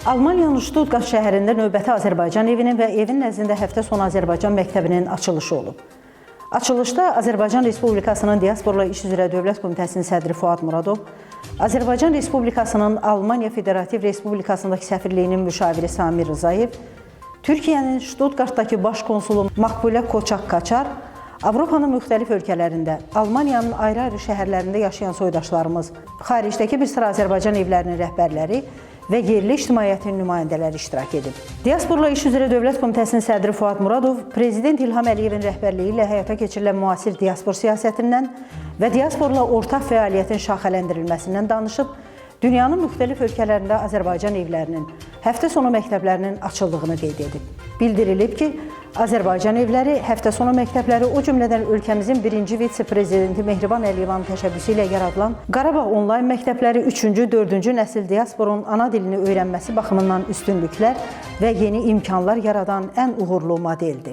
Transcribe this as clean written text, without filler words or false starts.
Almaniyanın Stuttgart şəhərində növbəti Azərbaycan evinin və evin nəzdində həftə sonu Azərbaycan məktəbinin açılışı olub. Açılışda Azərbaycan Respublikasının Diasporla İş üzrə Dövlət Komitəsinin sədri Fuad Muradov, Azərbaycan Respublikasının Almaniya Federativ Respublikasındakı səfirliyinin müşaviri Samir Rızayev, Türkiyənin Stuttgartdakı baş konsulu Makbulə Koçak-Kaçar, Avropanın müxtəlif ölkələrində, Almaniyanın ayrı-ayrı şəhərlərində yaşayan soydaşlarımız, xaricdəki bir sıra Azərbaycan evlərinin rəhbərləri və yerli ictimaiyyətin nümayəndələri iştirak edib. Diasporla İş üzrə Dövlət Komitəsinin sədri Fuad Muradov, Prezident İlham Əliyevin rəhbərliyi ilə həyata keçirilən müasir diaspor siyasətindən və diasporla ortaq fəaliyyətin şaxələndirilməsindən danışıb, dünyanın müxtəlif ölkələrində Azərbaycan evlərinin, həftə sonu məktəblərinin açıldığını qeyd edib. Bildirilib ki, Azərbaycan evləri, həftə sonu məktəbləri, o cümlədən ölkəmizin birinci vitse-prezidenti Mehriban Əliyevanın təşəbbüsü ilə yaradılan Qarabağ onlayn məktəbləri 3-cü, 4-cü nəsil diasporun ana dilini öyrənməsi baxımından üstünlüklər və yeni imkanlar yaradan ən uğurlu modeldir.